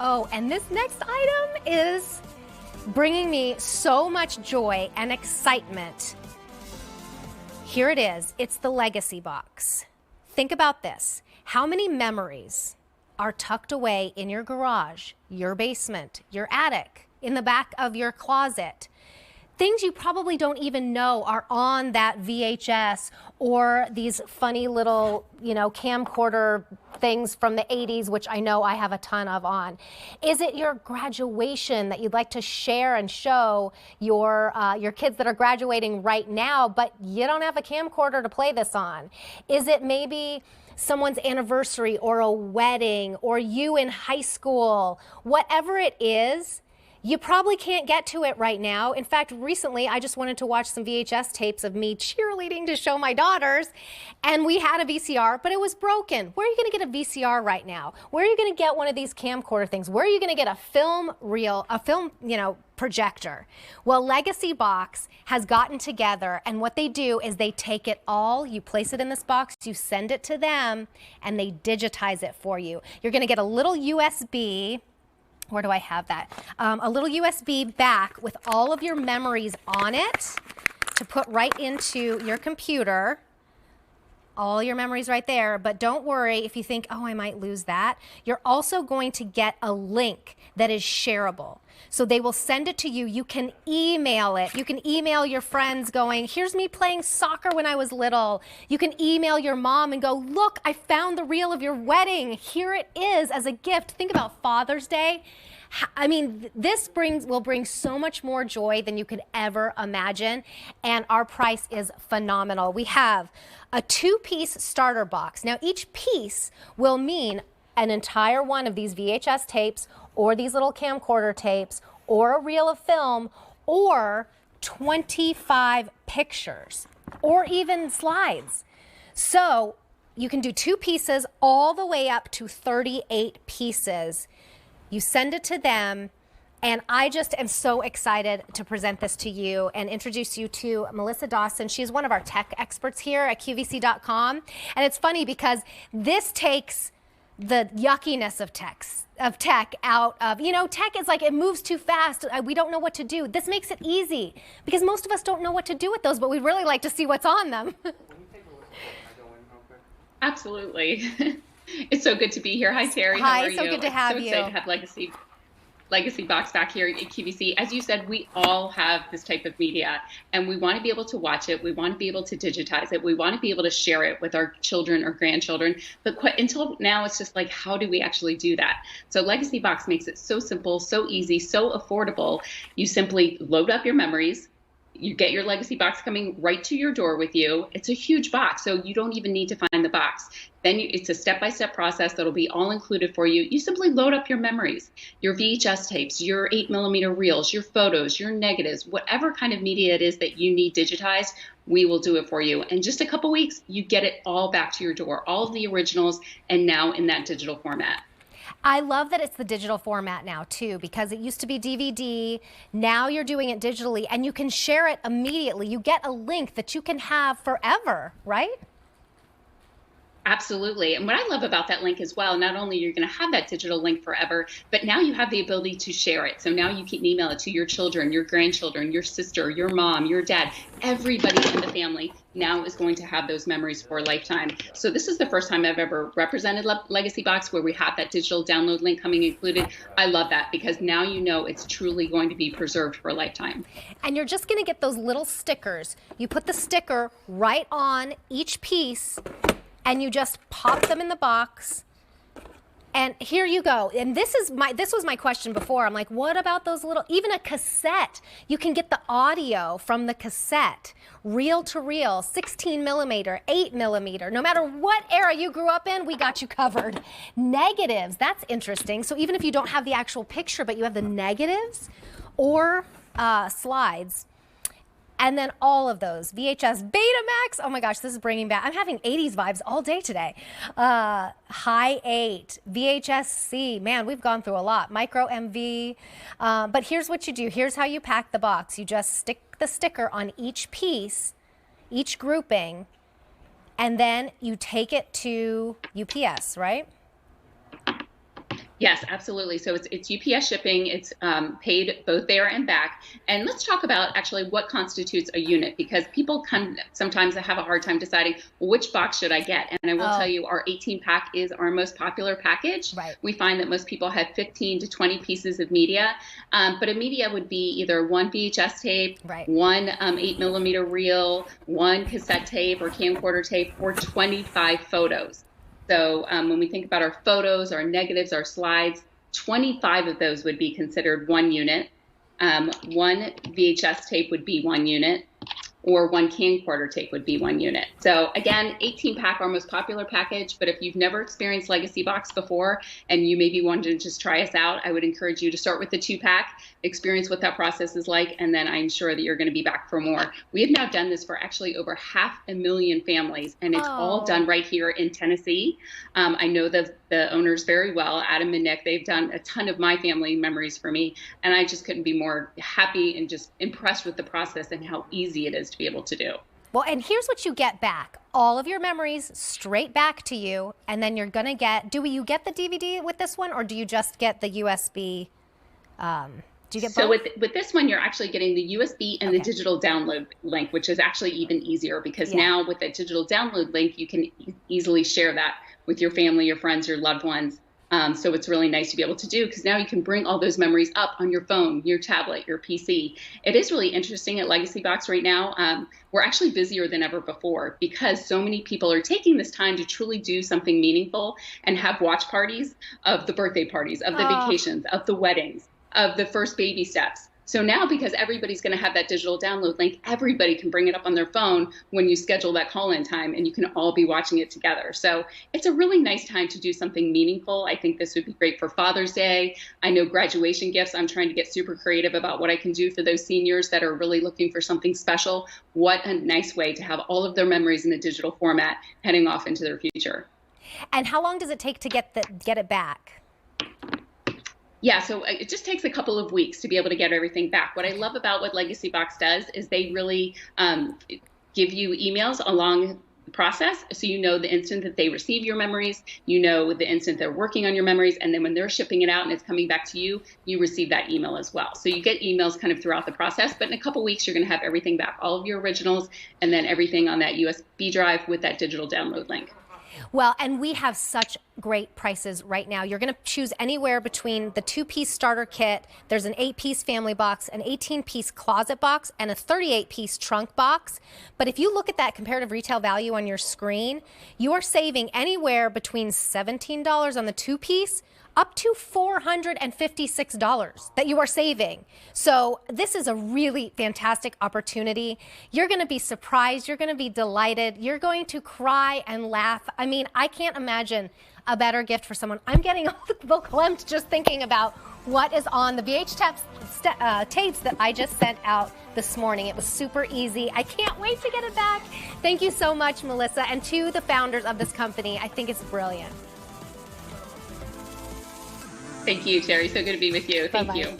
Oh, and this next item is bringing me so much joy and excitement. Here it is. It's the Legacybox. Think about this. How many memories are tucked away in your garage, your basement, your attic, in the back of your closet? Things you probably don't even know are on that VHS or these funny little, camcorder things from the 80s, which I know I have a ton of on. Is it your graduation that you'd like to share and show your kids that are graduating right now, but you don't have a camcorder to play this on? Is it maybe someone's anniversary or a wedding or you in high school? Whatever it is, you probably can't get to it right now. In fact, recently I just wanted to watch some VHS tapes of me cheerleading to show my daughters, and we had a VCR, but it was broken. Where are you gonna get a VCR right now? Where are you gonna get one of these camcorder things? Where are you gonna get a film reel, projector? Well, Legacybox has gotten together, and what they do is they take it all, you place it in this box, you send it to them, and they digitize it for you. You're gonna get a little USB. Where do I have that? A little USB back with all of your memories on it to put right into your computer. All your memories right there, but don't worry if you think, oh, I might lose that. You're also going to get a link that is shareable. So they will send it to you. You can email it. You can email your friends going, here's me playing soccer when I was little. You can email your mom and go, look, I found the reel of your wedding. Here it is as a gift. Think about Father's Day. I mean, this will bring so much more joy than you could ever imagine, and our price is phenomenal. We have a 2-piece starter box. Now, each piece will mean an entire one of these VHS tapes or these little camcorder tapes or a reel of film or 25 pictures or even slides. So you can do 2 pieces all the way up to 38 pieces. You send it to them, and I just am so excited to present this to you and introduce you to Melissa Dawson. She's one of our tech experts here at QVC.com. And it's funny because this takes the yuckiness of tech out of, tech is like, it moves too fast. We don't know what to do. This makes it easy because most of us don't know what to do with those, but we'd really like to see what's on them. Absolutely. It's so good to be here. Hi, Terry. Hi, how are you? so good to have you. So excited to have Legacybox back here at QVC. As you said, we all have this type of media, and we want to be able to watch it. We want to be able to digitize it. We want to be able to share it with our children or grandchildren. But until now, it's just like, how do we actually do that? So Legacybox makes it so simple, so easy, so affordable. You simply load up your memories. You get your Legacybox coming right to your door with you. It's a huge box, so you don't even need to find the box. Then it's a step-by-step process that'll be all included for you. You simply load up your memories, your VHS tapes, your 8mm reels, your photos, your negatives, whatever kind of media it is that you need digitized, we will do it for you. In just a couple weeks, you get it all back to your door, all of the originals, and now in that digital format. I love that it's the digital format now too, because it used to be DVD. Now you're doing it digitally and you can share it immediately. You get a link that you can have forever, right? Absolutely. And what I love about that link as well, not only you're going to have that digital link forever, but now you have the ability to share it. So now you can email it to your children, your grandchildren, your sister, your mom, your dad, everybody in the family now is going to have those memories for a lifetime. So this is the first time I've ever represented Legacybox where we have that digital download link coming included. I love that because now you know it's truly going to be preserved for a lifetime. And you're just going to get those little stickers. You put the sticker right on each piece and you just pop them in the box, and here you go. And this was my question before. I'm like, what about those little, even a cassette? You can get the audio from the cassette, reel to reel, 16mm, 8mm. No matter what era you grew up in, we got you covered. Negatives, that's interesting. So even if you don't have the actual picture, but you have the negatives or slides. And then all of those, VHS, Betamax, oh my gosh, this is bringing back, I'm having 80s vibes all day today. High 8, vhs-c, man, we've gone through a lot. Micro MV, but here's what you do. Here's how you pack the box. You just stick the sticker on each piece, each grouping, and then you take it to UPS, right? Yes, absolutely. So it's UPS shipping. It's paid both there and back. And let's talk about actually what constitutes a unit, because people sometimes have a hard time deciding, well, which box should I get? And I will tell you, our 18 pack is our most popular package. Right. We find that most people have 15 to 20 pieces of media, but a media would be either one VHS tape, right, one 8mm reel, one cassette tape or camcorder tape, or 25 photos. So when we think about our photos, our negatives, our slides, 25 of those would be considered one unit. One VHS tape would be one unit, or one camcorder tape would be one unit. So again, 18 pack, our most popular package, but if you've never experienced Legacybox before and you maybe wanted to just try us out, I would encourage you to start with the 2-pack, experience what that process is like, and then I'm sure that you're gonna be back for more. We have now done this for actually over 500,000 families, and it's all done right here in Tennessee. I know the owners very well, Adam and Nick. They've done a ton of my family memories for me, and I just couldn't be more happy and just impressed with the process and how easy it is to be able to do. Well, and here's what you get back. All of your memories straight back to you, and then you're gonna get, do you get the DVD with this one, or do you just get the USB? Do you get both? So with this one, you're actually getting the USB and the digital download link, which is actually even easier, because now with the digital download link, you can easily share that with your family, your friends, your loved ones. So it's really nice to be able to do, because now you can bring all those memories up on your phone, your tablet, your PC. It is really interesting at Legacybox right now. We're actually busier than ever before, because so many people are taking this time to truly do something meaningful and have watch parties of the birthday parties, of the vacations, of the weddings, of the first baby steps. So now, because everybody's going to have that digital download link, everybody can bring it up on their phone when you schedule that call-in time, and you can all be watching it together. So it's a really nice time to do something meaningful. I think this would be great for Father's Day. I know graduation gifts. I'm trying to get super creative about what I can do for those seniors that are really looking for something special. What a nice way to have all of their memories in a digital format heading off into their future. And how long does it take to get it back? Yeah, so it just takes a couple of weeks to be able to get everything back. What I love about what Legacybox does is they really give you emails along the process, so you know the instant that they receive your memories, you know the instant they're working on your memories, and then when they're shipping it out and it's coming back to you, you receive that email as well. So you get emails kind of throughout the process, but in a couple weeks you're going to have everything back, all of your originals, and then everything on that USB drive with that digital download link. Well, and we have such great prices right now. You're going to choose anywhere between the 2-piece starter kit, there's an 8-piece family box, an 18-piece closet box, and a 38-piece trunk box. But if you look at that comparative retail value on your screen, you are saving anywhere between $17 on the 2-piece up to $456 that you are saving. So this is a really fantastic opportunity. You're going to be surprised. You're going to be delighted. You're going to cry and laugh. I mean, I can't imagine a better gift for someone. I'm getting all the verklempt just thinking about what is on the VHS tapes that I just sent out this morning. It was super easy. I can't wait to get it back. Thank you so much, Melissa, and to the founders of this company. I think it's brilliant. Thank you, Terry. So good to be with you. Thank you.